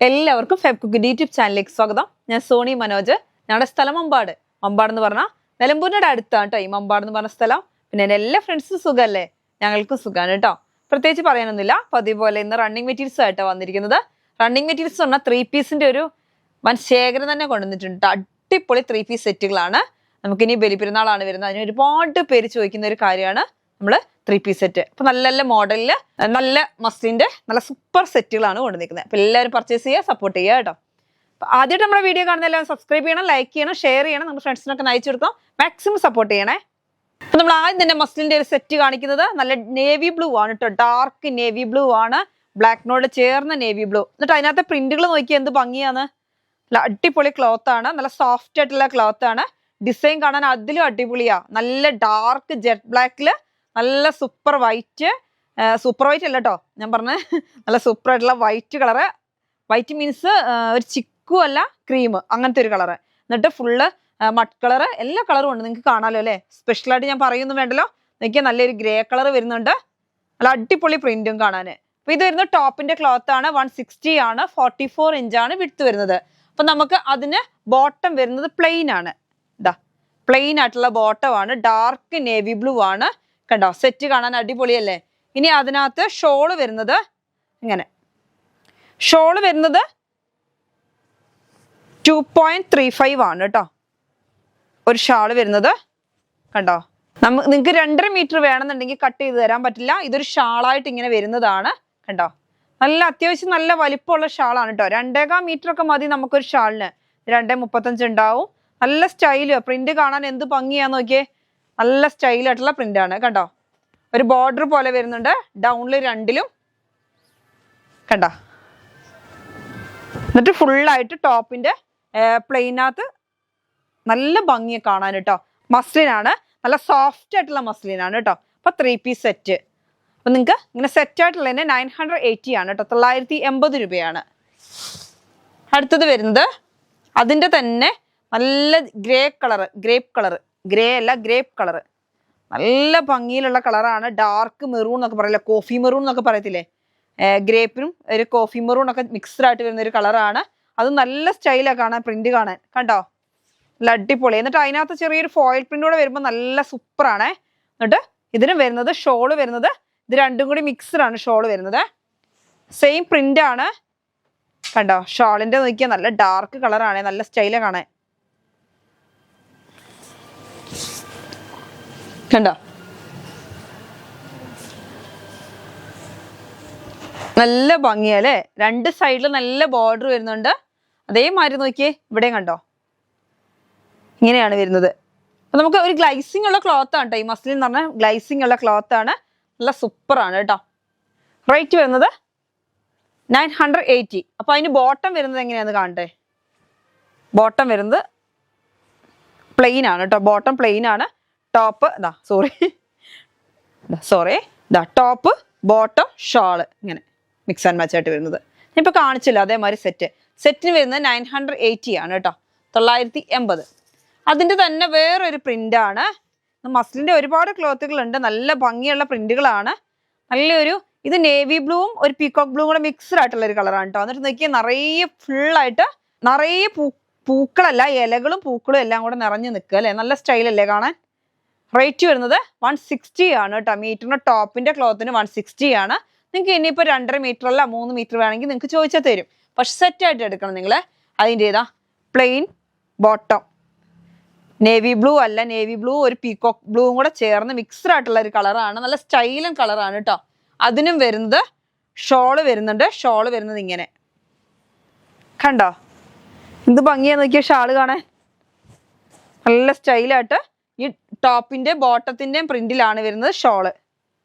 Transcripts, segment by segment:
എല്ലാവർക്കും Feb cooking YouTube ചാനലിലേക്ക് സ്വാഗതം. ഞാൻ സോണി മനോജ്. ഞങ്ങളുടെ സ്ഥലം മമ്പാട്. മമ്പാട് എന്ന് പറഞ്ഞാൽ നിലമ്പൂരിന്റെ അടുത്താണ് കേട്ടോ ഈ മമ്പാട് എന്ന് പറഞ്ഞ സ്ഥലം. പിന്നെ എൻ്റെ എല്ലാ ഫ്രണ്ട്സും സുഖമല്ലേ? ഞങ്ങൾക്കും സുഖമാണ് കേട്ടോ. പ്രത്യേകിച്ച് പറയാനൊന്നുമില്ല. അപ്പോൾ അതേപോലെ ഇന്ന് റണ്ണിങ് മെറ്റീരിയൽസ് ആയിട്ടാണ് വന്നിരിക്കുന്നത്. റണ്ണിങ് മെറ്റീരിയൽസ് പറഞ്ഞാൽ 3 പീസിന്റെ ഒരു വൻ ശേഖരം തന്നെ കൊണ്ടുവന്നിട്ടുണ്ട്. അടിപൊളി 3 പീസ് സെറ്റുകളാണ്. നമുക്കിനി ബലിപ്പെരുന്നാളാണ് വരുന്നത്. അതിന് ഒരുപാട് പേര് ചോദിക്കുന്ന ഒരു കാര്യമാണ് നമ്മൾ 3 പീസ് സെറ്റ്. അപ്പൊ നല്ല നല്ല മോഡലില് നല്ല മസ്ലിന്റെ നല്ല സൂപ്പർ സെറ്റുകളാണ് കൊണ്ടുവന്നിരിക്കുന്നത്. അപ്പൊ എല്ലാവരും പർച്ചേസ് ചെയ്യുക, സപ്പോർട്ട് ചെയ്യുക കേട്ടോ. അപ്പൊ ആദ്യമായിട്ട് നമ്മുടെ വീഡിയോ കാണുന്ന എല്ലാവരും സബ്സ്ക്രൈബ് ചെയ്യണം, ലൈക്ക് ചെയ്യണം, ഷെയർ ചെയ്യണം, നമ്മുടെ ഫ്രണ്ട്സിനൊക്കെ അയച്ചു കൊടുക്കാം. മാക്സിമം സപ്പോർട്ട് ചെയ്യണേ. അപ്പൊ നമ്മൾ ആദ്യം തന്നെ മസ്ലിന്റെ ഒരു സെറ്റ് കാണിക്കുന്നത് നല്ല നേവി ബ്ലൂ ആണ് കേട്ടോ. ഡാർക്ക് നേവി ബ്ലൂ ആണ്, ബ്ലാക്കിനോട് ചേർന്ന നേവി ബ്ലൂ. എന്നിട്ട് അതിനകത്തെ പ്രിന്റുകൾ നോക്കിയാൽ എന്ത് ഭംഗിയാണ്. നല്ല അടിപൊളി ക്ലോത്ത് ആണ്, നല്ല സോഫ്റ്റ് ആയിട്ടുള്ള ക്ലോത്ത് ആണ്. ഡിസൈൻ കാണാൻ അതിലും അടിപൊളിയാ. നല്ല ഡാർക്ക് ജെറ്റ് ബ്ലാക്കില് നല്ല സൂപ്പർ വൈറ്റ് അല്ല കേട്ടോ ഞാൻ പറഞ്ഞ നല്ല സൂപ്പർ ആയിട്ടുള്ള വൈറ്റ് കളറ്. വൈറ്റ് മീൻസ് ഒരു ചിക്കു അല്ല, ക്രീം, അങ്ങനത്തെ ഒരു കളറ്. എന്നിട്ട് ഫുള്ള് മഡ് കളറ്, എല്ലാ കളറും ഉണ്ട്. നിങ്ങൾക്ക് കാണാലോ അല്ലേ? സ്പെഷ്യലായിട്ട് ഞാൻ പറയൊന്നും വേണ്ടല്ലോ. നോക്കിയാൽ നല്ലൊരു ഗ്രേ കളർ വരുന്നുണ്ട്. നല്ല അടിപൊളി പ്രിന്റും കാണാന്. അപ്പൊ ഇത് വരുന്നത് ടോപ്പിന്റെ ക്ലോത്ത് ആണ്. 160 ആണ്, 44 ഇഞ്ചാണ് വിഡ്ത്ത് വരുന്നത്. അപ്പൊ നമുക്ക് അതിന് ബോട്ടം വരുന്നത് പ്ലെയിൻ ആണ്. ഇതാ പ്ലെയിൻ ആയിട്ടുള്ള ബോട്ടം ആണ്. ഡാർക്ക് നേവി ബ്ലൂ ആണ്. കണ്ടോ, സെറ്റ് കാണാൻ അടിപൊളിയല്ലേ? ഇനി അതിനകത്ത് ഷോള് വരുന്നത് ഇങ്ങനെ. ഷോള് വരുന്നത് 2.35 ആണ് കേട്ടോ ഒരു ഷാള് വരുന്നത്. കണ്ടോ, നിങ്ങൾക്ക് 2.5 മീറ്റർ വേണമെന്നുണ്ടെങ്കിൽ കട്ട് ചെയ്ത് തരാൻ പറ്റില്ല. ഇതൊരു ഷാളായിട്ട് ഇങ്ങനെ വരുന്നതാണ്. കണ്ടോ, നല്ല അത്യാവശ്യം നല്ല വലിപ്പമുള്ള ഷാളാണ് കേട്ടോ. 2.25 മീറ്റർ ഒക്കെ മതി നമുക്കൊരു ഷാളിന്. 2.35 ഉണ്ടാവും. നല്ല സ്റ്റൈല്. പ്രിന്റ് കാണാൻ എന്ത് ഭംഗിയാന്ന് നോക്കിയേ. നല്ല സ്റ്റൈലായിട്ടുള്ള പ്രിന്റ് ആണ്. കണ്ടോ, ഒരു ബോർഡർ പോലെ വരുന്നുണ്ട് ഡൗണില് രണ്ടിലും. കണ്ടോ, എന്നിട്ട് ഫുള്ളായിട്ട് ടോപ്പിന്റെ പ്ലെയിനകത്ത് നല്ല ഭംഗിയെ കാണാൻ കേട്ടോ. മസ്ലിനാണ്, നല്ല സോഫ്റ്റ് ആയിട്ടുള്ള മസ്ലിനാണ് കേട്ടോ. അപ്പൊ 3 പീസ് സെറ്റ്. അപ്പൊ നിങ്ങൾക്ക് ഇങ്ങനെ സെറ്റ് ആയിട്ടുള്ളതിന് 980 ആണ് കേട്ടോ. 980 രൂപയാണ്. അടുത്തത് വരുന്നത് അതിന്റെ തന്നെ നല്ല ഗ്രേ അല്ല ഗ്രേപ്പ് കളറ്. നല്ല ഭംഗിയിലുള്ള കളറാണ്. ഡാർക്ക് മെറൂൺ എന്നൊക്കെ പറയില്ല, കോഫി മെറൂൺ എന്നൊക്കെ പറയത്തില്ലേ? ഗ്രേപ്പിനും ഒരു കോഫി മെറൂൺ ഒക്കെ മിക്സ്ഡ് ആയിട്ട് വരുന്ന ഒരു കളറാണ്. അത് നല്ല സ്റ്റൈലാണ് കാണാൻ, പ്രിന്റ് കാണാൻ. കണ്ടോ, നല്ല അടിപൊളി. എന്നിട്ട് അതിനകത്ത് ചെറിയൊരു ഫോയിൽ പ്രിന്റ് കൂടെ വരുമ്പോൾ നല്ല സൂപ്പറാണ്. എന്നിട്ട് ഇതിന് വരുന്നത് ഷോള് വരുന്നത് ഇത് രണ്ടും കൂടി മിക്സ്ഡ് ആണ് ഷോള് വരുന്നത്. സെയിം പ്രിന്റ് ആണ്. കണ്ടോ, ഷോളിന്റെ നോക്കിയാൽ നല്ല ഡാർക്ക് കളറാണ്, നല്ല സ്റ്റൈലാണ് കാണാൻ. കണ്ടോ, നല്ല ഭംഗിയല്ലേ? 2 സൈഡിൽ നല്ല ബോർഡർ വരുന്നുണ്ട്. അതേമാതിരി നോക്കിയേ, ഇവിടെയും കണ്ടോ, ഇങ്ങനെയാണ് വരുന്നത്. അപ്പൊ നമുക്ക് ഒരു ഗ്ലൈസിംഗ് ഉള്ള ക്ലോത്ത് ആണ് കേട്ടോ ഈ മസ്ലിൻ എന്ന് പറഞ്ഞാൽ. ഗ്ലൈസിംഗ് ഉള്ള ക്ലോത്ത് ആണ്, നല്ല സൂപ്പർ ആണ് കേട്ടോ. റേറ്റ് വരുന്നത് 980. അപ്പൊ അതിന് ബോട്ടം വരുന്നത് എങ്ങനെയാന്ന് കാണട്ടെ. ബോട്ടം വരുന്നത് പ്ലെയിൻ ആണ് കേട്ടോ. ബോട്ടം പ്ലെയിൻ ആണ്. ടോപ്പ് ടോപ്പ് ബോട്ടം ഷാള് ഇങ്ങനെ മിക്സ് ആൻഡ് മാച്ച് ആയിട്ട് വരുന്നത്. ഞാനിപ്പോൾ കാണിച്ചില്ല അതേമാതിരി സെറ്റിന് വരുന്നത് 980 ആണ് കേട്ടോ. 980. അതിൻ്റെ തന്നെ വേറൊരു പ്രിന്റ് ആണ്. മസ്ലിന്റെ ഒരുപാട് ക്ലോത്തുകളുണ്ട്, നല്ല ഭംഗിയുള്ള പ്രിന്റുകളാണ്. നല്ലൊരു ഇത് നേവി ബ്ലൂവും ഒരു പീകോക്ക് ബ്ലൂവും കൂടെ മിക്സ്ഡ് ആയിട്ടുള്ള ഒരു കളറാണ് കേട്ടോ. എന്നിട്ട് നോക്കിയാൽ നിറയെ ഫുള്ളായിട്ട് നിറയെ പൂക്കളല്ല, ഇലകളും പൂക്കളും എല്ലാം കൂടെ നിറഞ്ഞു നിൽക്കുക അല്ലേ? നല്ല സ്റ്റൈലല്ലേ കാണാൻ? റേറ്റ് വരുന്നത് 160 ആണ് കേട്ടോ. മീറ്ററിന്റെ ടോപ്പിന്റെ ക്ലോത്തിന് 160 ആണ്. നിങ്ങൾക്ക് ഇനിയിപ്പോൾ 2.5 മീറ്റർ അല്ല 3 മീറ്റർ വേണമെങ്കിൽ നിങ്ങൾക്ക് ചോദിച്ചാൽ തരും. പക്ഷെ സെറ്റ് ആയിട്ട് എടുക്കണം നിങ്ങൾ. അതിൻ്റെ ഏതാ പ്ലെയിൻ ബോട്ടം, നേവി ബ്ലൂ അല്ല, നേവി ബ്ലൂ ഒരു പീകോക്ക് ബ്ലൂവും കൂടെ ചേർന്ന് മിക്സ്ഡ് ആയിട്ടുള്ള ഒരു കളറാണ്. നല്ല സ്റ്റൈലൻ കളറാണ് കേട്ടോ. അതിനും വരുന്നത് ഷോള് വരുന്നുണ്ട്. ഷോള് വരുന്നത് ഇങ്ങനെ. കണ്ടോ, എന്ത് ഭംഗിയാ നോക്കിയ ഷാള് കാണാൻ. നല്ല സ്റ്റൈലായിട്ട് ഈ ടോപ്പിന്റെ ബോട്ടത്തിന്റെയും പ്രിന്റിലാണ് വരുന്നത് ഷോള്.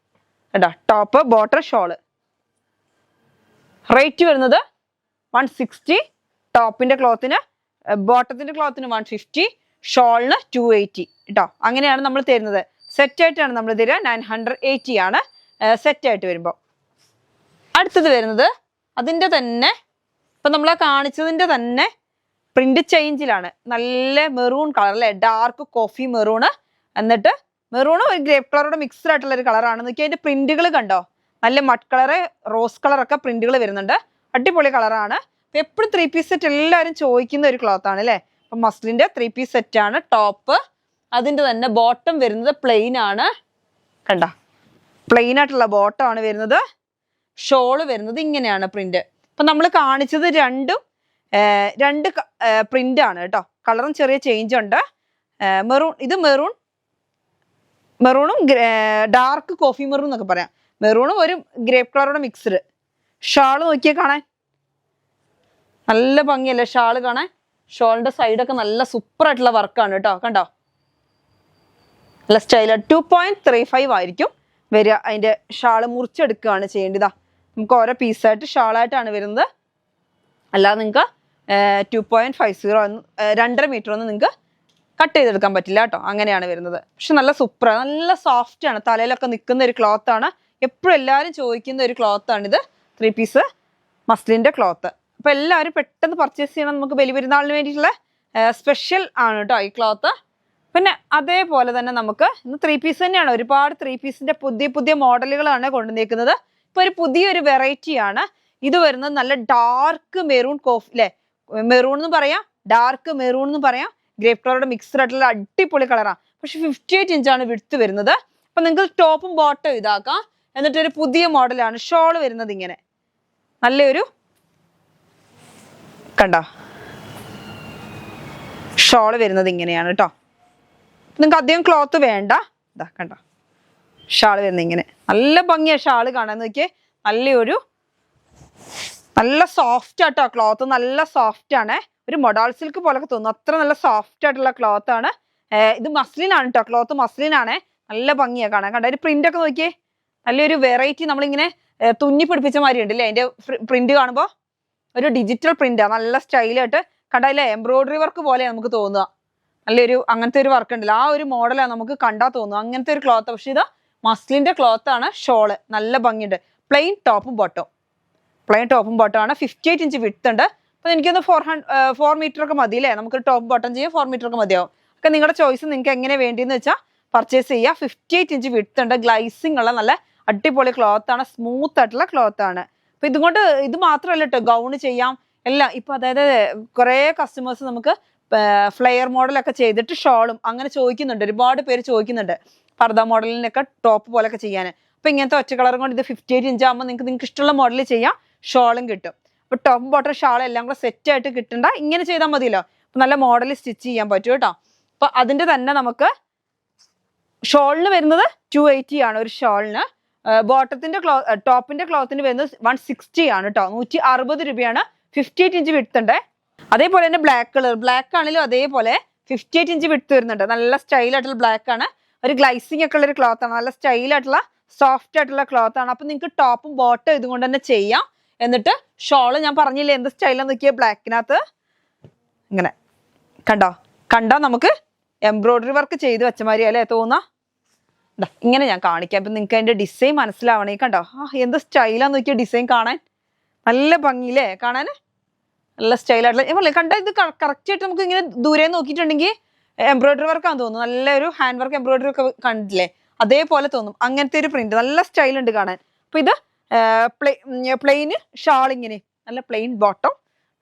കേട്ടോ, ടോപ്പ് ബോട്ടം ഷോള്. റേറ്റ് വരുന്നത് 160. ടോപ്പിന്റെ ക്ലോത്തിന് ബോട്ടത്തിന്റെ ക്ലോത്തിന് 150, ഷോളിന് 280 കേട്ടോ. അങ്ങനെയാണ് നമ്മൾ തരുന്നത്. സെറ്റ് ആയിട്ടാണ് നമ്മൾ തരിക. 980 ആണ് സെറ്റ് ആയിട്ട് വരുമ്പോൾ. അടുത്തത് വരുന്നത് അതിന്റെ തന്നെ ഇപ്പൊ നമ്മളെ കാണിച്ചതിന്റെ തന്നെ പ്രിന്റ് ചേഞ്ചിലാണ്. നല്ല മെറൂൺ കളർ അല്ലേ? Dark coffee maroon. എന്നിട്ട് മെറൂണ് ഒരു ഗ്രേപ്പ് കളറോട് മിക്സ്ഡ് ആയിട്ടുള്ള ഒരു കളറാണ്. നോക്കി അതിന്റെ പ്രിന്റുകൾ കണ്ടോ, നല്ല മഡ് കളറ്, റോസ് കളറൊക്കെ പ്രിന്റുകൾ വരുന്നുണ്ട്. അടിപൊളി കളറാണ്. അപ്പൊ എപ്പോഴും 3 പീസ് സെറ്റ് എല്ലാവരും ചോദിക്കുന്ന ഒരു ക്ലോത്ത് ആണ് അല്ലേ. അപ്പൊ മസ്ലിന്റെ 3 പീസ് സെറ്റ് ആണ്. ടോപ്പ് അതിന്റെ തന്നെ ബോട്ടം വരുന്നത് പ്ലെയിൻ ആണ്. കണ്ട പ്ലെയിൻ ആയിട്ടുള്ള ബോട്ടം ആണ് വരുന്നത്. ഷോള് വരുന്നത് ഇങ്ങനെയാണ് പ്രിന്റ്. അപ്പൊ നമ്മൾ കാണിച്ചത് രണ്ട് പ്രിന്റ് ആണ് കേട്ടോ. കളറും ചെറിയ ചേഞ്ച് ഉണ്ട്. മെറൂൺ, ഇത് മെറൂണും ഡാർക്ക് കോഫി മെറൂൺ എന്നൊക്കെ പറയാം. മെറൂണും ഒരു ഗ്രേപ്പ് കളറുടെ മിക്സ്ഡ്. ഷാള് നോക്കിയേ കാണാൻ നല്ല ഭംഗിയല്ലേ ഷാള് കാണാൻ. ഷോളിന്റെ സൈഡൊക്കെ നല്ല സൂപ്പർ ആയിട്ടുള്ള വർക്കാണ് കേട്ടോ. കണ്ടോ നല്ല സ്റ്റൈൽ. 2.35 ആയിരിക്കും വരിക. അതിന്റെ ഷാള് മുറിച്ചെടുക്കുകയാണ് ചെയ്യേണ്ടതാ. നമുക്ക് ഓരോ പീസായിട്ട് ഷാളായിട്ടാണ് വരുന്നത്. അല്ലാതെ നിങ്ങൾക്ക് 2.50 2.5 മീറ്റർ ഒന്നും നിങ്ങൾക്ക് കട്ട് ചെയ്തെടുക്കാൻ പറ്റില്ല കേട്ടോ. അങ്ങനെയാണ് വരുന്നത്. പക്ഷെ നല്ല സൂപ്പർ, നല്ല സോഫ്റ്റ് ആണ്. തലയിലൊക്കെ നിൽക്കുന്ന ഒരു ക്ലോത്ത് ആണ്. എപ്പോഴും എല്ലാവരും ചോദിക്കുന്ന ഒരു ക്ലോത്ത് ആണിത്. 3 പീസ് മസ്ലിന്റെ ക്ലോത്ത്. അപ്പൊ എല്ലാവരും പെട്ടെന്ന് പർച്ചേസ് ചെയ്യണം. നമുക്ക് ബലി പെരുന്നാളിന് വേണ്ടിയിട്ടുള്ള സ്പെഷ്യൽ ആണ് കേട്ടോ ഈ ക്ലോത്ത്. പിന്നെ അതേപോലെ തന്നെ നമുക്ക് ഇന്ന് 3 പീസ് തന്നെയാണ്. ഒരുപാട് 3 പീസിന്റെ പുതിയ മോഡലുകളാണ് കൊണ്ടുവന്നേക്കുന്നത്. ഇപ്പൊ ഒരു പുതിയൊരു വെറൈറ്റി ആണ് ഇത് വരുന്നത്. നല്ല ഡാർക്ക് മെറൂൺ കോഫി അല്ലെ, മെറൂൺ എന്ന് പറയാം, ഡാർക്ക് മെറൂൺ എന്ന് പറയാം. ഗ്രേപ്പ് കളറുടെ മിക്സ്ഡ് ആയിട്ടുള്ള അടിപൊളി കളറാണ്. പക്ഷെ 58 ഇഞ്ചാണ് വിഡ്ത്ത് വരുന്നത്. അപ്പൊ നിങ്ങൾക്ക് ടോപ്പും ബോട്ടം ഇതാക്കാം. എന്നിട്ട് ഒരു പുതിയ മോഡലാണ്. ഷോള് വരുന്നത് ഇങ്ങനെ നല്ലൊരു കണ്ടോ ഷോള് വരുന്നത് ഇങ്ങനെയാണ് കേട്ടോ. നിങ്ങൾക്ക് അധികം ക്ലോത്ത് വേണ്ട. ഇതാ കണ്ടോ ഷാള് വരുന്നത് ഇങ്ങനെ നല്ല ഭംഗിയാണ് ഷാള് കാണാൻ. നോക്കിയേ നല്ല സോഫ്റ്റ് ആട്ടോ ക്ലോത്ത്. നല്ല സോഫ്റ്റ് ആണ്. ഒരു മൊഡാൾ സിൽക്ക് പോലൊക്കെ തോന്നും. അത്ര നല്ല സോഫ്റ്റ് ആയിട്ടുള്ള ക്ലോത്ത് ആണ്. ഇത് മസ്ലിൻ ആണ് കേട്ടോ. ക്ലോത്ത് മസ്ലിൻ ആണ്. നല്ല ഭംഗിയാണ് കാണാൻ. കണ്ട ഒരു പ്രിന്റ് ഒക്കെ നോക്കിയേ. നല്ലൊരു വെറൈറ്റി. നമ്മളിങ്ങനെ തുന്നി പിടിപ്പിച്ച മാതിരി ഉണ്ടല്ലേ അതിന്റെ പ്രിന്റ് കാണുമ്പോൾ. ഒരു ഡിജിറ്റൽ പ്രിന്റാണ്. നല്ല സ്റ്റൈലായിട്ട് കണ്ടല്ലേ. എംബ്രോയിഡറി വർക്ക് പോലെ നമുക്ക് തോന്നുക. നല്ലൊരു അങ്ങനത്തെ ഒരു വർക്ക് ഉണ്ടല്ലോ, ആ ഒരു മോഡലാണ് നമുക്ക് കണ്ടാൽ തോന്നുക. അങ്ങനത്തെ ഒരു ക്ലോത്ത്. പക്ഷെ ഇത് മസ്ലിന്റെ ക്ലോത്ത് ആണ്. ഷോള് നല്ല ഭംഗിയുണ്ട്. പ്ലെയിൻ ടോപ്പും ബോട്ടം ആണ്. 58 ഇഞ്ച് വിഡ്ത്ത് ഉണ്ട്. അപ്പൊ എനിക്കൊന്ന് 4 മീറ്റർ ഒക്കെ മതി അല്ലേ. നമുക്ക് ടോപ്പ് ബോട്ടം ചെയ്യാം. 4 മീറ്റർ ഒക്കെ മതിയാവും. ഒക്കെ നിങ്ങളുടെ ചോയ്സ്. നിങ്ങൾക്ക് എങ്ങനെ വേണ്ടിയെന്ന് വെച്ചാൽ പർച്ചേസ് ചെയ്യുക. 58 ഇഞ്ച് വിഡ്ത്ത് ഉണ്ട്. ഗ്ലൈസിംഗ് ഉള്ള നല്ല അടിപൊളി ക്ലോത്ത് ആണ്. സ്മൂത്ത് ആയിട്ടുള്ള ക്ലോത്ത് ആണ്. അപ്പൊ ഇതുകൊണ്ട് ഇത് മാത്രമല്ല കേട്ടോ, ഗൗണ് ചെയ്യാം എല്ലാം. ഇപ്പൊ അതായത് കുറെ കസ്റ്റമേഴ്സ് നമുക്ക് ഫ്ലെയർ മോഡലൊക്കെ ചെയ്തിട്ട് ഷോളും അങ്ങനെ ചോദിക്കുന്നുണ്ട്. ഒരുപാട് പേര് ചോദിക്കുന്നുണ്ട് പർദ്ദ മോഡലിനൊക്കെ ടോപ്പ് പോലൊക്കെ ചെയ്യാൻ. അപ്പൊ ഇങ്ങനത്തെ ഒറ്റ കളറും കൊണ്ട് ഇത് 58 ഇഞ്ച് ആകുമ്പോൾ നിങ്ങൾക്ക് ഇഷ്ടമുള്ള മോഡൽ ചെയ്യാം. ഷോളും കിട്ടും. അപ്പൊ ടോപ്പ് ബോട്ടം ഷാൾ എല്ലാം കൂടെ സെറ്റ് ആയിട്ട് കിട്ടണ്ട. ഇങ്ങനെ ചെയ്താൽ മതിയല്ലോ. അപ്പൊ നല്ല മോഡൽ സ്റ്റിച്ച് ചെയ്യാൻ പറ്റും കേട്ടോ. അപ്പൊ അതിന്റെ തന്നെ നമുക്ക് ഷോളിന് വരുന്നത് 280 ആണ് ഒരു ഷോളിന്. ബോട്ടത്തിന്റെ ടോപ്പിന്റെ ക്ലോത്തിന് വരുന്നത് 160 ആണ് കേട്ടോ. 160 രൂപയാണ്. 58 ഇഞ്ച് വിഡ്ത്ത് ഉണ്ട്. അതേപോലെ തന്നെ ബ്ലാക്ക് ആണെങ്കിലും അതേപോലെ 58 ഇഞ്ച് വിഡ്ത്ത് വരുന്നുണ്ട്. നല്ല സ്റ്റൈൽ ആയിട്ടുള്ള ബ്ലാക്ക് ആണ്. ഒരു ഗ്ലൈസിംഗ് ഒക്കെ ഉള്ള ഒരു ക്ലോത്ത് ആണ്. നല്ല സ്റ്റൈൽ ആയിട്ടുള്ള സോഫ്റ്റ് ആയിട്ടുള്ള ക്ലോത്ത് ആണ്. അപ്പൊ നിങ്ങൾക്ക് ടോപ്പും ബോട്ടം ഇതുകൊണ്ട് തന്നെ ചെയ്യാം. എന്നിട്ട് ഷോള് ഞാൻ പറഞ്ഞില്ലേ എന്ത് സ്റ്റൈലാന്ന് നോക്കിയാൽ ബ്ലാക്കിനകത്ത് ഇങ്ങനെ കണ്ടോ നമുക്ക് എംബ്രോയിഡറി വർക്ക് ചെയ്ത് വെച്ച മാതിരി അല്ലേ തോന്നാ. ഇങ്ങനെ ഞാൻ കാണിക്കാം. അപ്പൊ നിങ്ങൾക്ക് അതിന്റെ ഡിസൈൻ മനസ്സിലാവണേ. കണ്ടോ എന്ത് സ്റ്റൈലാന്ന് നോക്കിയ ഡിസൈൻ കാണാൻ. നല്ല ഭംഗിയില്ലേ കാണാൻ. നല്ല സ്റ്റൈലായിട്ടുള്ള കണ്ട. ഇത് കറക്റ്റ് ആയിട്ട് നമുക്ക് ഇങ്ങനെ ദൂരെ നോക്കിയിട്ടുണ്ടെങ്കിൽ എംബ്രോയിഡറി വർക്കാന്ന് തോന്നുന്നു. നല്ലൊരു ഹാൻഡ് വർക്ക് എംബ്രോയിഡറി ഒക്കെ കണ്ടില്ലേ അതേപോലെ തോന്നും. അങ്ങനത്തെ ഒരു പ്രിന്റ് നല്ല സ്റ്റൈൽ ഉണ്ട് കാണാൻ. അപ്പൊ ഇത് പ്ലെയിന് ഷാൾ ഇങ്ങനെ നല്ല പ്ലെയിൻ ബോട്ടം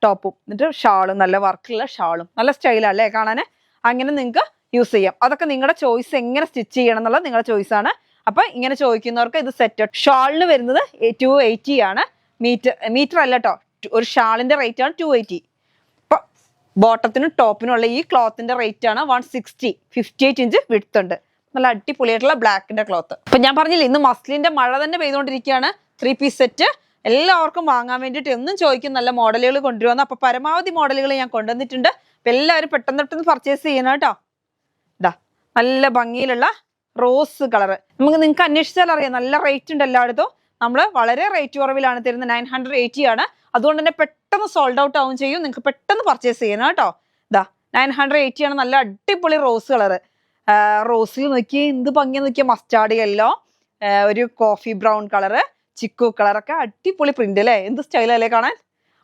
ടോപ്പും എന്നിട്ട് ഷാളും നല്ല വർക്കുള്ള ഷാളും നല്ല സ്റ്റൈലല്ലേ കാണാൻ. അങ്ങനെ നിങ്ങൾക്ക് യൂസ് ചെയ്യാം. അതൊക്കെ നിങ്ങളുടെ ചോയ്സ്. എങ്ങനെ സ്റ്റിച്ച് ചെയ്യണം എന്നുള്ളത് നിങ്ങളുടെ ചോയ്സ് ആണ്. അപ്പൊ ഇങ്ങനെ ചോദിക്കുന്നവർക്ക് ഇത് സെറ്റ്. ഷാളിന് വരുന്നത് 280 ആണ്. മീറ്റർ അല്ല കേട്ടോ. ഒരു ഷാളിന്റെ റേറ്റ് ആണ് 280. ഇപ്പൊ ബോട്ടത്തിനും ടോപ്പിനും ഉള്ള ഈ ക്ലോത്തിന്റെ റേറ്റ് ആണ് 160. 58 ഇഞ്ച് വിഡ്ത്ത് ഉണ്ട്. നല്ല അടിപൊളിയായിട്ടുള്ള ബ്ലാക്കിന്റെ ക്ലോത്ത്. അപ്പൊ ഞാൻ പറഞ്ഞില്ലേ ഇന്ന് മസ്ലിന്റെ മഴ തന്നെ പെയ്തുകൊണ്ടിരിക്കുകയാണ്. 3 പീസ് സെറ്റ് എല്ലാവർക്കും വാങ്ങാൻ വേണ്ടിയിട്ട് എന്നും ചോദിക്കും നല്ല മോഡലുകൾ കൊണ്ടുവന്ന്. അപ്പൊ പരമാവധി മോഡലുകൾ ഞാൻ കൊണ്ടുവന്നിട്ടുണ്ട്. അപ്പൊ എല്ലാവരും പെട്ടെന്ന് പർച്ചേസ് ചെയ്യണം കേട്ടോ. നല്ല ഭംഗിയിലുള്ള റോസ് കളറ് നിങ്ങൾക്ക് അന്വേഷിച്ചാൽ അറിയാം. നല്ല റേറ്റ് ഉണ്ട് എല്ലായിടത്തും. നമ്മൾ വളരെ റേറ്റ് കുറവിലാണ് തരുന്നത്. 980 ആണ്. അതുകൊണ്ട് തന്നെ പെട്ടെന്ന് സോൾഡ് ഔട്ട് ആവും ചെയ്യും. നിങ്ങൾക്ക് പെട്ടെന്ന് പർച്ചേസ് ചെയ്യണം കേട്ടോ. 980 ആണ്. നല്ല അടിപൊളി റോസ് കളറ്. റോസിൽ നോക്കി എന്ത് ഭംഗിയാ നോക്കിയാൽ. മസ്റ്റാർഡ് യെല്ലോ, ഒരു കോഫി ബ്രൗൺ കളറ്, ചിക്കു കളറൊക്കെ അടിപൊളി പ്രിന്റ് അല്ലേ. എന്ത് സ്റ്റൈലല്ലേ കാണാൻ.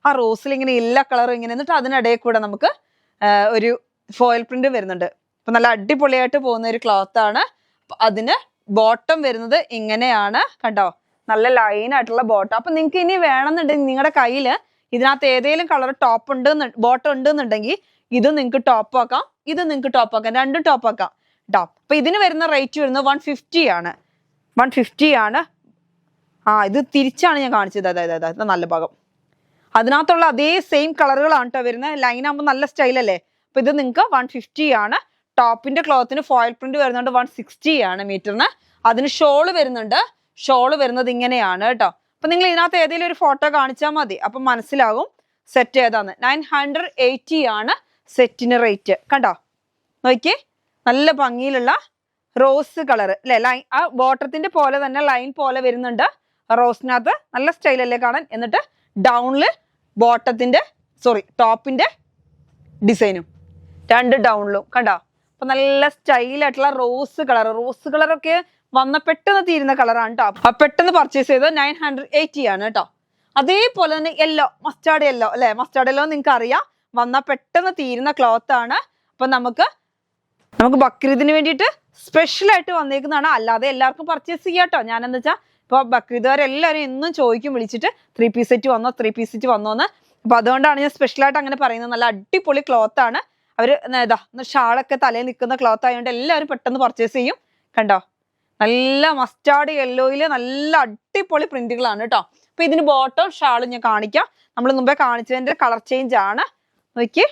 ആ റോസിൽ ഇങ്ങനെ എല്ലാ കളറും ഇങ്ങനെ. എന്നിട്ട് അതിനിടയിൽ കൂടെ നമുക്ക് ഒരു ഫോയിൽ പ്രിന്റ് വരുന്നുണ്ട്. അപ്പൊ നല്ല അടിപൊളിയായിട്ട് പോകുന്ന ഒരു ക്ലോത്ത് ആണ്. അതിന് ബോട്ടം വരുന്നത് ഇങ്ങനെയാണ് കണ്ടോ. നല്ല ലൈൻ ആയിട്ടുള്ള ബോട്ടം. അപ്പൊ നിങ്ങൾക്ക് ഇനി വേണമെന്നുണ്ടെങ്കിൽ നിങ്ങളുടെ കയ്യിൽ ഇതിനകത്ത് ഏതെങ്കിലും കളർ ടോപ്പ് ഉണ്ട് ബോട്ടം ഉണ്ടെന്നുണ്ടെങ്കിൽ ഇത് നിങ്ങൾക്ക് ടോപ്പ് ആക്കാം, ഇത് നിങ്ങൾക്ക് ടോപ്പ് ആക്കാം, രണ്ടും ടോപ്പ് ആക്കാം കേട്ടോ. അപ്പൊ ഇതിന് വരുന്ന റേറ്റ് വരുന്നത് 150 ആണ്. 150 ആണ്. ഇത് തിരിച്ചാണ് ഞാൻ കാണിച്ചത്. അതായത് നല്ല ഭാഗം അതിനകത്തുള്ള അതേ സെയിം കളറുകളാണ് കേട്ടോ വരുന്നത്. ലൈൻ ആകുമ്പോൾ നല്ല സ്റ്റൈലല്ലേ. അപ്പൊ ഇത് നിങ്ങൾക്ക് 150 ആണ്. ടോപ്പിന്റെ ക്ലോത്തിന് ഫോയിൽ പ്രിന്റ് വരുന്നുണ്ട് 160 ആണ് മീറ്ററിന്. അതിന് ഷോള് വരുന്നുണ്ട്. ഷോള് വരുന്നത് ഇങ്ങനെയാണ് കേട്ടോ. അപ്പൊ നിങ്ങൾ ഇതിനകത്ത് ഏതെങ്കിലും ഒരു ഫോട്ടോ കാണിച്ചാൽ മതി, അപ്പൊ മനസ്സിലാകും സെറ്റ് ഏതാന്ന്. 980 ആണ് സെറ്റിന് റേറ്റ്. കണ്ടോ, നോക്കിയേ, നല്ല ഭംഗിയിലുള്ള റോസ് കളർ അല്ലെ. ലൈൻ ആ ബോട്ടത്തിന്റെ പോലെ തന്നെ ലൈൻ പോലെ വരുന്നുണ്ട്. റോസിനകത്ത് നല്ല സ്റ്റൈലല്ലേ കാണാൻ. എന്നിട്ട് ഡൗണില് ടോപ്പിന്റെ ഡിസൈനും രണ്ട് ഡൗണിലും കണ്ടോ. അപ്പൊ നല്ല സ്റ്റൈലായിട്ടുള്ള റോസ് കളറൊക്കെ വന്ന പെട്ടെന്ന് തീരുന്ന കളറാണ് കേട്ടോ. അപ്പൊ പെട്ടെന്ന് പർച്ചേസ് ചെയ്തത് 980 ആണ് കേട്ടോ. അതേപോലെ തന്നെ യെല്ലോ, മസ്റ്റാർഡ് യെല്ലോ അല്ലെ. മസ്റ്റാർഡ് യെല്ലോ നിങ്ങൾക്ക് അറിയാം, വന്ന പെട്ടെന്ന് തീരുന്ന ക്ലോത്ത് ആണ്. അപ്പൊ നമുക്ക് ബക്രീദിന് വേണ്ടിയിട്ട് സ്പെഷ്യൽ ആയിട്ട് വന്നേക്കുന്നതാണ്. അല്ലാതെ എല്ലാവർക്കും പർച്ചേസ് ചെയ്യാം കേട്ടോ. ഞാനെന്താ വെച്ചാൽ ഇപ്പൊ ബക്രീദുകാരെല്ലാവരും എന്നും ചോദിക്കും വിളിച്ചിട്ട് 3 പീസ് സെറ്റ് വന്നോന്ന്. അപ്പൊ അതുകൊണ്ടാണ് ഞാൻ സ്പെഷ്യൽ ആയിട്ട് അങ്ങനെ പറയുന്നത്. നല്ല അടിപൊളി ക്ലോത്ത് ആണ്. അവര് ഷാളൊക്കെ തലയിൽ നിൽക്കുന്ന ക്ലോത്ത് ആയതുകൊണ്ട് എല്ലാവരും പെട്ടെന്ന് പർച്ചേസ് ചെയ്യും. കണ്ടോ, നല്ല മസ്റ്റാർഡ് യെല്ലോയില് നല്ല അടിപൊളി പ്രിന്റുകളാണ് കേട്ടോ. അപ്പൊ ഇതിന് ബോട്ടം ഷാളും ഞാൻ കാണിക്കാം. നമ്മൾ മുമ്പേ കാണിച്ചതിന്റെ കളർ ചേഞ്ച് ആണ്. നോക്കിയേ,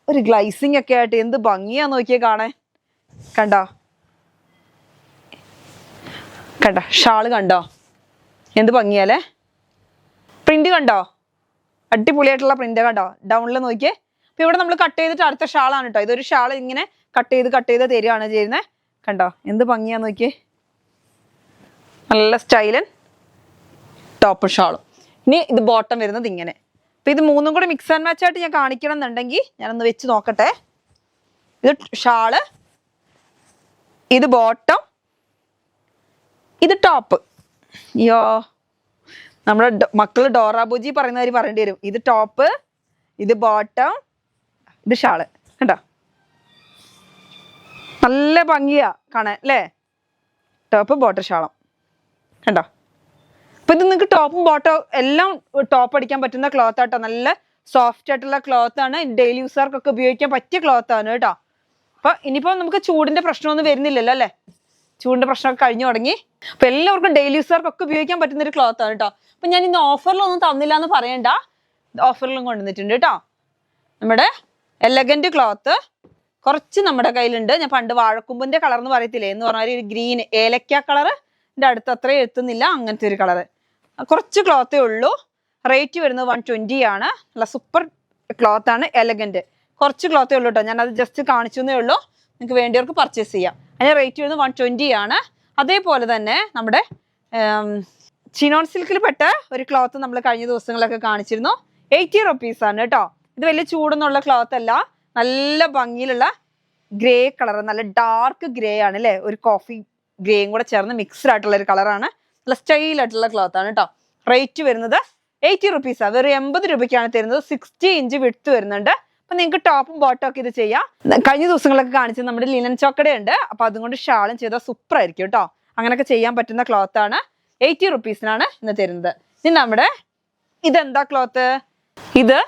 ഒരു ഗ്ലൈസിങ് ഒക്കെ ആയിട്ട് എന്ത് ഭംഗിയാ നോക്കിയേ കാണാൻ. കണ്ടോ ഷാള് കണ്ടോ, എന്ത് ഭംഗിയാലേ. പ്രിന്റ് കണ്ടോ, അടിപൊളിയായിട്ടുള്ള പ്രിന്റ് കണ്ടോ. ഡൗണിൽ നോക്കിയേ. അപ്പൊ ഇവിടെ നമ്മൾ കട്ട് ചെയ്തിട്ട് അടുത്ത ഷാളാണ് കേട്ടോ. ഇതൊരു ഷാൾ ഇങ്ങനെ കട്ട് ചെയ്ത് തരികയാണ് ചെയ്യുന്നത്. കണ്ടോ, എന്ത് ഭംഗിയാ നോക്കിയേ. നല്ല സ്റ്റൈലൻ ടോപ്പ് ഷാളും. ഇനി ഇത് ബോട്ടം വരുന്നത് ഇങ്ങനെ. അപ്പൊ ഇത് മൂന്നും കൂടി മിക്സ് ആൻഡ് മാച്ച് ആയിട്ട് ഞാൻ കാണിക്കണം എന്നുണ്ടെങ്കിൽ ഞാനൊന്ന് വെച്ച് നോക്കട്ടെ. ഇത് ഷാള്, ഇത് ബോട്ടം, ഇത് ടോപ്പ്. അയ്യോ, നമ്മുടെ മക്കള് ഡോറാബൂജി പറയുന്നവര് പറയേണ്ടി വരും. ഇത് ടോപ്പ്, ഇത് ബോട്ടം, ഇത് ഷാള്. കണ്ടോ, നല്ല ഭംഗിയാ കാണാൻ അല്ലേ. ടോപ്പ് ബോട്ടം ഷാളം കണ്ടോ. അപ്പൊ ഇത് നിങ്ങൾക്ക് ടോപ്പും ബോട്ടോ എല്ലാം ടോപ്പ് അടിക്കാൻ പറ്റുന്ന ക്ലോത്ത് ആട്ടോ. നല്ല സോഫ്റ്റ് ആയിട്ടുള്ള ക്ലോത്ത് ആണ്. ഡെയിലി യൂസർക്കൊക്കെ ഉപയോഗിക്കാൻ പറ്റിയ ക്ലോത്ത് ആണ് കേട്ടോ. അപ്പൊ ഇനിയിപ്പോ നമുക്ക് ചൂടിന്റെ പ്രശ്നമൊന്നും വരുന്നില്ലല്ലോ അല്ലെ. ചൂടിന്റെ പ്രശ്നമൊക്കെ കഴിഞ്ഞു തുടങ്ങി. അപ്പൊ എല്ലാവർക്കും ഡെയിലി യൂസർക്കൊക്കെ ഉപയോഗിക്കാൻ പറ്റുന്ന ഒരു ക്ലോത്ത് ആണ് കേട്ടോ. അപ്പൊ ഞാൻ ഇന്ന് ഓഫറിലൊന്നും തന്നില്ല എന്ന് പറയണ്ട, ഓഫറിലും കൊണ്ടുവന്നിട്ടുണ്ട് കേട്ടോ. നമ്മുടെ എലഗന്റ് ക്ലോത്ത് കുറച്ച് നമ്മുടെ കയ്യിലുണ്ട്. ഞാൻ പണ്ട് വാഴക്കൊമ്പിന്റെ കളർ എന്ന് പറയത്തില്ലേ, എന്ന് പറഞ്ഞാൽ ഒരു ഗ്രീൻ ഏലക്ക കളറിന്റെ അടുത്ത് അത്രയും എത്തുന്നില്ല, അങ്ങനത്തെ ഒരു കളറ്. കുറച്ച് ക്ലോത്തേ ഉള്ളൂ. റേറ്റ് വരുന്നത് 120 ആണ്. നല്ല സൂപ്പർ ക്ലോത്ത് ആണ്, എലഗന്റ്. കുറച്ച് ക്ലോത്തേ ഉള്ളൂ കേട്ടോ. ഞാനത് ജസ്റ്റ് കാണിച്ചെന്നേ ഉള്ളൂ. നിങ്ങൾക്ക് വേണ്ടിയവർക്ക് പർച്ചേസ് ചെയ്യാം. അതിന് റേറ്റ് വരുന്നത് 120 ആണ്. അതേപോലെ തന്നെ നമ്മുടെ ചിനോൺ സിൽക്കിൽ പെട്ട ഒരു ക്ലോത്ത് നമ്മൾ കഴിഞ്ഞ ദിവസങ്ങളൊക്കെ കാണിച്ചിരുന്നു. 80 റുപ്പീസ് ആണ് കേട്ടോ. ഇത് വലിയ ചൂടൊന്നുള്ള ക്ലോത്ത് അല്ല. നല്ല ഭംഗിയിലുള്ള ഗ്രേ കളർ, നല്ല ഡാർക്ക് ഗ്രേ ആണ് അല്ലേ. ഒരു കോഫി ഗ്രേയും കൂടെ ചേർന്ന് മിക്സ്ഡ് ആയിട്ടുള്ള ഒരു കളറാണ്. നല്ല സ്റ്റൈൽ ആയിട്ടുള്ള ക്ലോത്ത് ആണ് കേട്ടോ. റേറ്റ് വരുന്നത് 80 റുപ്പീസാണ്. വെറും 80 രൂപയ്ക്കാണ് തരുന്നത്. 60 ഇഞ്ച് വിഡ്ത്ത് വരുന്നുണ്ട്. അപ്പൊ നിങ്ങൾക്ക് ടോപ്പും ബോട്ടം ഒക്കെ ഇത് ചെയ്യാം. കഴിഞ്ഞ ദിവസങ്ങളൊക്കെ കാണിച്ചത് നമ്മുടെ ലിനൻ ചോക്കട ഉണ്ട്. അപ്പൊ അതുകൊണ്ട് ഷാളും ചെയ്താൽ സൂപ്പർ ആയിരിക്കും കേട്ടോ. അങ്ങനെയൊക്കെ ചെയ്യാൻ പറ്റുന്ന ക്ലോത്ത് ആണ്. 80 റുപ്പീസിനാണ് ഇന്ന് തരുന്നത്. ഇനി നമ്മുടെ ഇതെന്താ ക്ലോത്ത്? ഇത്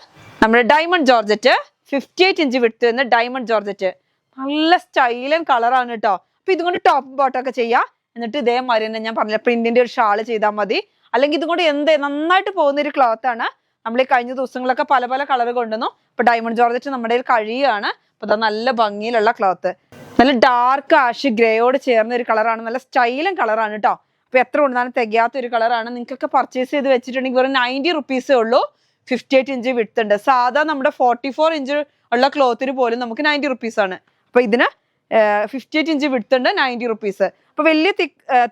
നമ്മുടെ ഡയമണ്ട് ജോർജറ്റ് 58 ഇഞ്ച് വിട്ട് വരുന്ന ഡയമണ്ട് ജോർജറ്റ്. നല്ല സ്റ്റൈലൻ കളറാണ് കേട്ടോ. അപ്പൊ ഇതുകൊണ്ട് ടോപ്പും ബോട്ടം ഒക്കെ ചെയ്യാം. എന്നിട്ട് ഇതേമാതിരി തന്നെ ഞാൻ പറഞ്ഞ പ്രിന്റിന്റെ ഒരു ഷാള് ചെയ്താൽ മതി. അല്ലെങ്കിൽ ഇതുകൊണ്ട് നന്നായിട്ട് പോകുന്ന ഒരു ക്ലോത്ത് ആണ്. നമ്മൾ ഈ കഴിഞ്ഞ ദിവസങ്ങളൊക്കെ പല പല കളർ കൊണ്ടുവന്നു. അപ്പൊ ഡയമണ്ട് ജോർജറ്റ് നമ്മുടെ കഴിയുകയാണ്. അപ്പൊ അത് നല്ല ഭംഗിയിലുള്ള ക്ലോത്ത്, നല്ല ഡാർക്ക് ആഷ് ഗ്രേയോട് ചേർന്ന ഒരു കളറാണ്. നല്ല സ്റ്റൈലും കളറാണ് കേട്ടോ. അപ്പൊ എത്ര കൊണ്ടാലും തികയാത്ത ഒരു കളറാണ്. നിങ്ങൾക്കൊക്കെ പർച്ചേസ് ചെയ്ത് വെച്ചിട്ടുണ്ടെങ്കിൽ വെറും 90 റുപ്പീസേ ഉള്ളൂ. 58 ഇഞ്ച് വിഡ്ത്ത് ഉണ്ട്. സാധാ നമ്മുടെ 44 ഇഞ്ച് ഉള്ള ക്ലോത്തിന് പോലും നമുക്ക് 90 റുപ്പീസ് ആണ്. അപ്പൊ ഇതിന് 58 ഇഞ്ച് വിഡ്ത്ത് ഉണ്ട്, 90 റുപ്പീസ്. അപ്പൊ വലിയ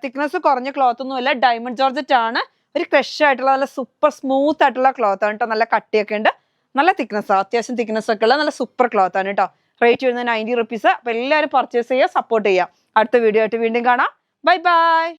തിക്നെസ് കുറഞ്ഞ ക്ലോത്ത് ഒന്നുമല്ല. ഡയമണ്ട് ജോർജറ്റ് ആണ്. ഒരു ക്രഷ് ആയിട്ടുള്ള നല്ല സൂപ്പർ സ്മൂത്ത് ആയിട്ടുള്ള ക്ലോത്ത് ആണ് കേട്ടോ. നല്ല കട്ടിയൊക്കെ ഉണ്ട്, നല്ല തിക്നെസ്, അത്യാവശ്യം തിക്നെസ് ഒക്കെ ഉള്ള നല്ല സൂപ്പർ ക്ലോത്ത് ആണ് കേട്ടോ. റേറ്റ് വരുന്നത് 90 റുപ്പീസ്. അപ്പൊ എല്ലാവരും പർച്ചേസ് ചെയ്യുക, സപ്പോർട്ട് ചെയ്യുക. അടുത്ത വീഡിയോ ആയിട്ട് വീണ്ടും കാണാം. Bye bye.